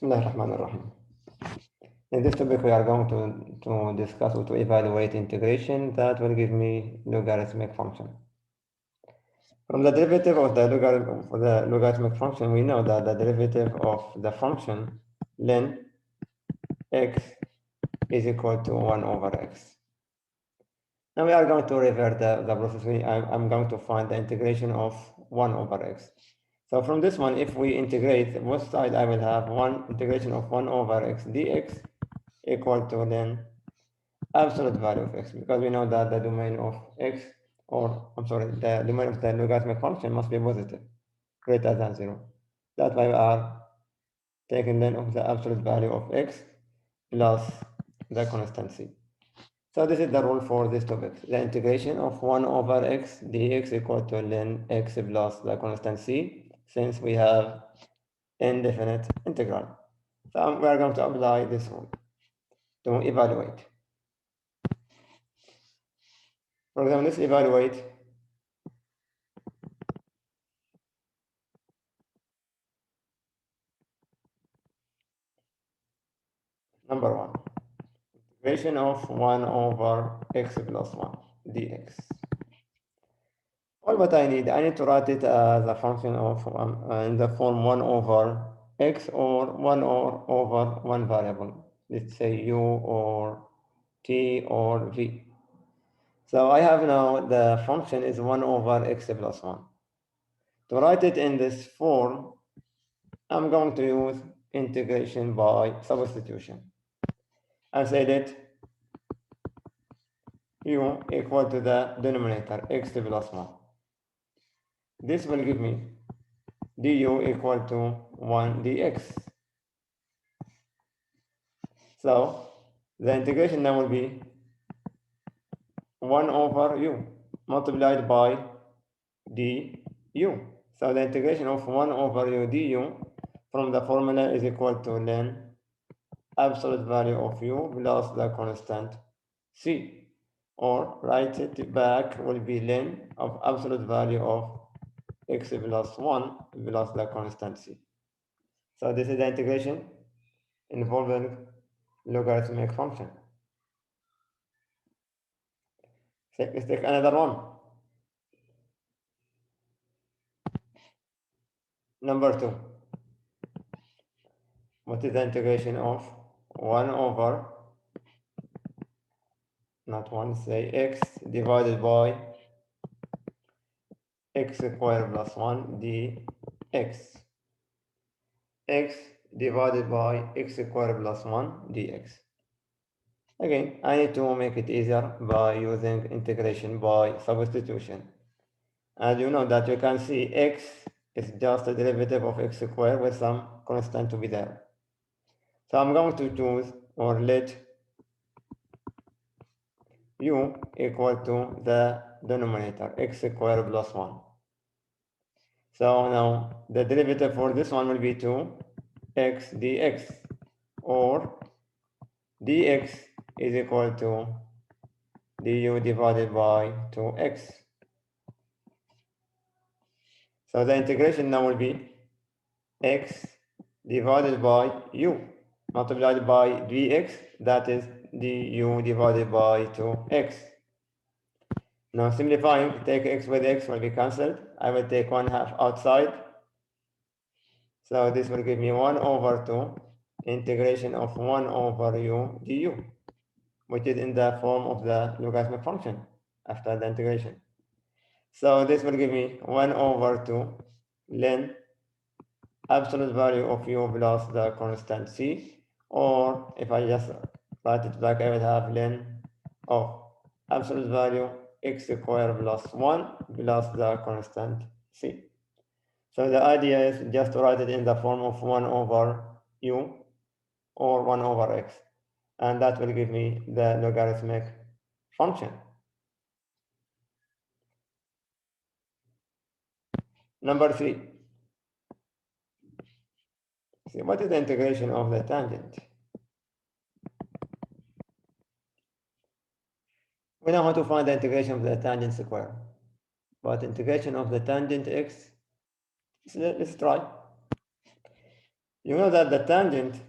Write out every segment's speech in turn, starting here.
Bismillahirrahmanirrahim. In this topic, we are going to discuss or to evaluate integration that will give me logarithmic function. From the derivative of the logarithmic function, we know that the derivative of the function len x is equal to 1 over x. Now we are going to revert the process. I'm going to find the integration of 1 over x. So from this one, if we integrate both sides, I will have one integration of 1 over x dx equal to then absolute value of x, because we know that the domain of x, the domain of the logarithmic function must be positive, greater than 0. That's why we are taking then of the absolute value of x plus the constant c. So this is the rule for this topic. The integration of 1 over x dx equal to ln x plus the constant c, since we have indefinite integral. So we are going to apply this rule to evaluate. For example, let's evaluate number 1. Integration of 1 over x plus 1 dx. All what I need to write it as a function of in the form 1 over x or 1 over 1 variable. Let's say u or t or v. So I have now the function is 1 over x plus 1. To write it in this form, I'm going to use integration by substitution. I say that u equal to the denominator x plus 1. This will give me du equal to 1 dx. So the integration now will be 1 over u multiplied by du. So the integration of 1 over u du from the formula is equal to ln absolute value of u plus the constant c. Or write it back will be ln of absolute value of x plus 1 plus the constant c. So this is the integration involving logarithmic function. Let's take another one. Number 2. What is the integration of 1 over, not 1, say x divided by x squared plus 1 dx. X divided by x squared plus 1 dx. Again, I need to make it easier by using integration by substitution. And you know that you can see x is just a derivative of x squared with some constant to be there. So I'm going to choose or let u equal to the denominator x squared plus 1. So now the derivative for this one will be 2x dx, or dx is equal to du divided by 2x. So the integration now will be x divided by u multiplied by dx, that is du divided by 2x. Now simplifying, take x with x will be cancelled. I will take 1/2 outside. So this will give me 1 over 2 integration of 1 over u du, which is in the form of the logarithmic function after the integration. So this will give me 1 over 2 ln absolute value of u plus the constant c, or if I just write it back, I will have ln of absolute value x squared plus 1 plus the constant c. So the idea is just to write it in the form of 1 over u or 1 over x, and that will give me the logarithmic function. Number 3. See, what is the integration of the tangent? We know how to find the integration of the tangent square, but integration of the tangent x, let's try. You know that the tangent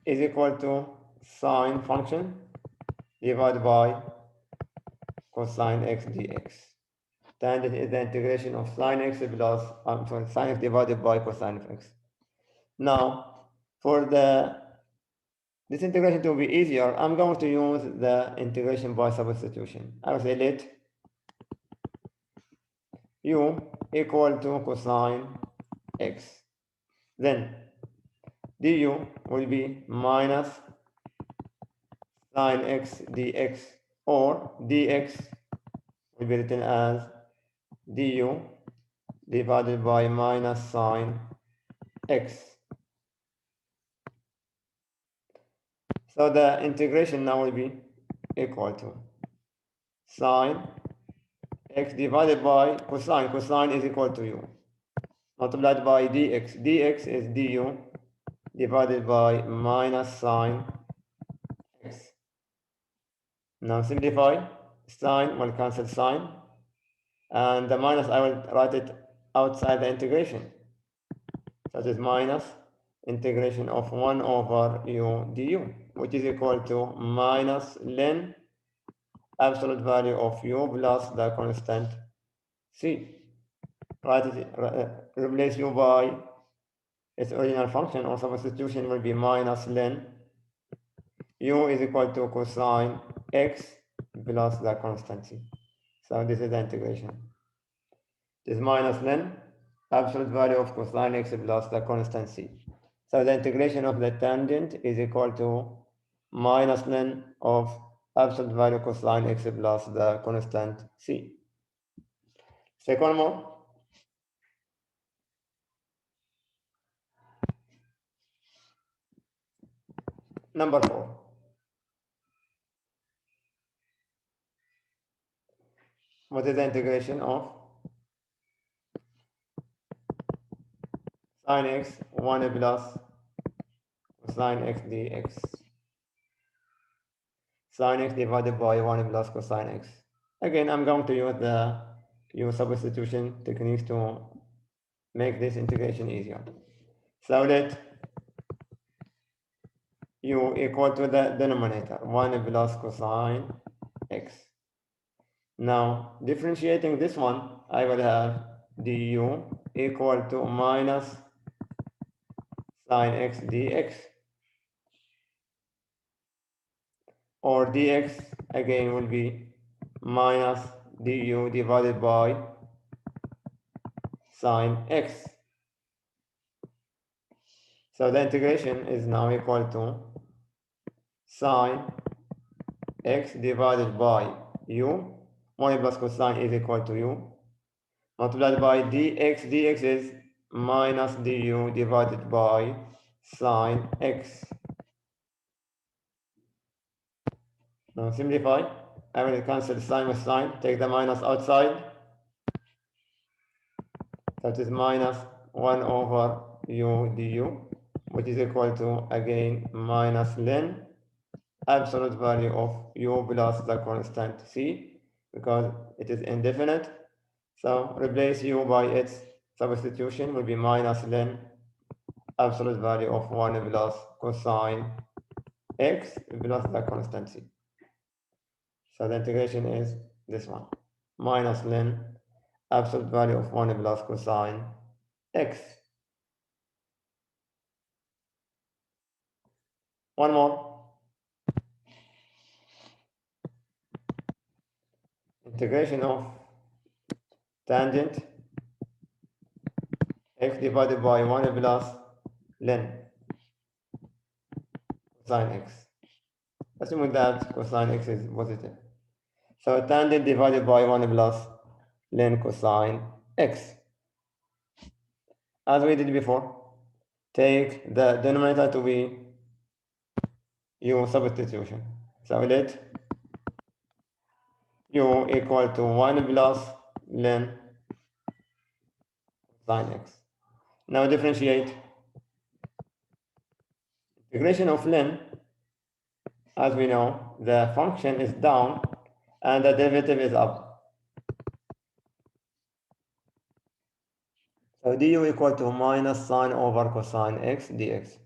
is equal to sine function divided by cosine x dx. Tangent is the integration of sine x plus, sine x divided by cosine of x. Now, for this integration to be easier, I'm going to use the integration by substitution. I will say let u equal to cosine x. Then du will be minus sine x dx, or dx will be written as du divided by minus sine x. So the integration now will be equal to sine x divided by cosine. Cosine is equal to u multiplied by dx. Dx is du divided by minus sine x. Now simplify. Sine will cancel sine, and the minus I will write it outside the integration. So it is minus integration of 1 over u du, which is equal to minus ln absolute value of u plus the constant c. Replace u by its original function, or substitution will be minus ln u is equal to cosine x plus the constant c. So this is the integration. This is minus ln absolute value of cosine x plus the constant c. So the integration of the tangent is equal to minus ln of absolute value cosine x plus the constant c. Take one more. Number 4. What is the integration of sine x 1 plus cosine x dx? Sine x divided by 1 plus cosine x. Again, I'm going to use substitution techniques to make this integration easier. So let u equal to the denominator, 1 plus cosine x. Now, differentiating this one, I will have du equal to minus sine x dx, or dx again will be minus du divided by sine x. So the integration is now equal to sine x divided by u, 1 plus cosine is equal to u, multiplied by dx. Dx is minus du divided by sine x. Now simplify. I will cancel sine with sine, take the minus outside. That is minus 1 over u du, which is equal to, again, minus ln absolute value of u plus the constant c, because it is indefinite. So replace u by its substitution will be minus ln absolute value of 1 plus cosine x plus the constant c. So the integration is this one, minus ln absolute value of 1 plus cosine x. One more. Integration of tangent x divided by 1 plus ln cosine x. Assuming that cosine x is positive. So tangent divided by 1 plus ln cosine x. As we did before, take the denominator to be u substitution. So let u equal to 1 plus ln cosine x. Now differentiate. Integration of ln, as we know, the function is down and the derivative is up. So So du equal to minus sine over cosine x dx.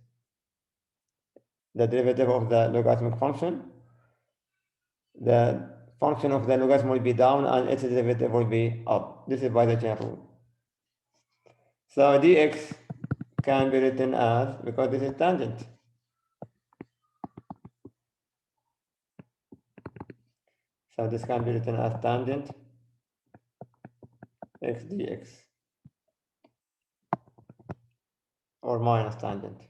The derivative of the logarithmic function, the function of the logarithm will be down and its derivative will be up. This is by the chain rule. So dx can be written as, because this is tangent, so this can be written as tangent x dx, or minus tangent.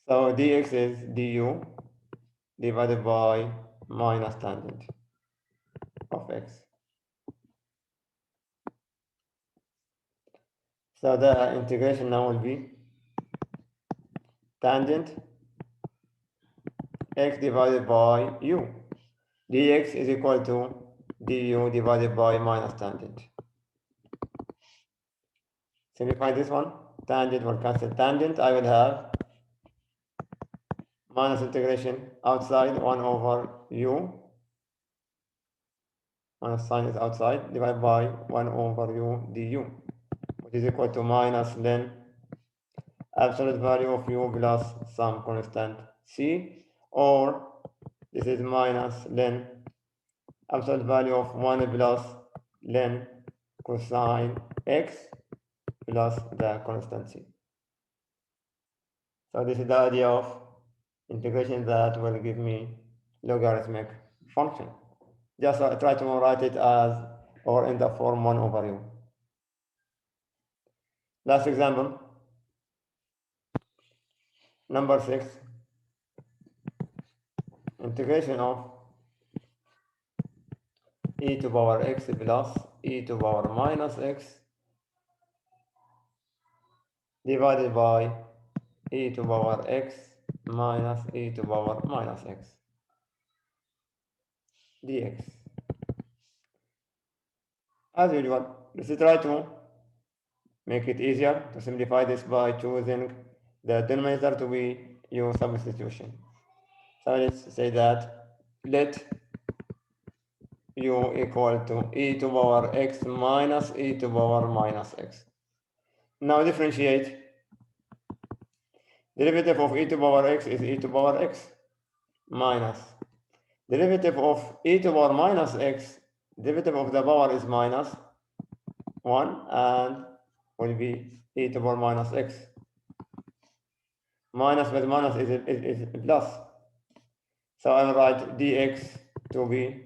So dx is du divided by minus tangent of x. So the integration now will be tangent x divided by u. Dx is equal to du divided by minus tangent. Simplify this one. Tangent will cancel tangent. I will have minus integration outside 1 over u. Minus sign is outside, divided by 1 over u du, which is equal to minus ln absolute value of u plus some constant c, or this is minus ln absolute value of 1 plus ln cosine x plus the constant c. So this is the idea of integration that will give me logarithmic function. Just try to write it as, or in the form 1 over u. Last example, number 6, integration of e to power x plus e to power minus x divided by e to power x minus e to power minus x dx. As usual, let's try to make it easier to simplify this by choosing the denominator to be u substitution. So let's say that let u equal to e to power x minus e to power minus x. Now differentiate. Derivative of e to power x is e to power x minus derivative of e to power minus x, derivative of the power is minus 1 and will be e to power minus x. Minus with minus is plus. So I will write dx to be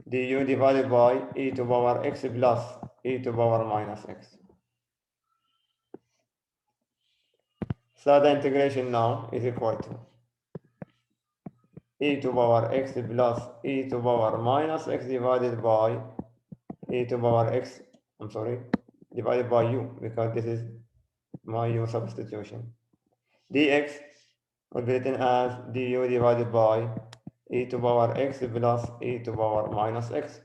du divided by e to power x plus e to power minus x. So the integration now is equal to e to power x plus e to power minus x divided by e to power x, divided by u, because this is my u substitution. Dx will be written as du divided by e to power x plus e to power minus x.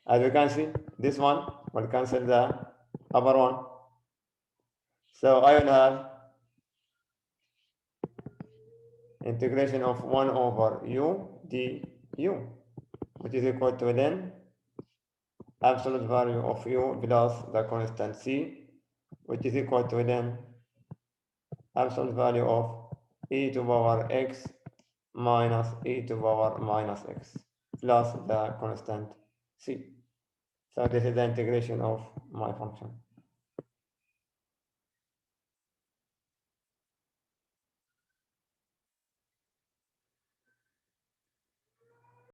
As we can see, this one will cancel the upper one. So I will have integration of 1 over u du, which is equal to then absolute value of u plus the constant c, which is equal to then absolute value of e to power x minus e to power minus x plus the constant c. So this is the integration of my function.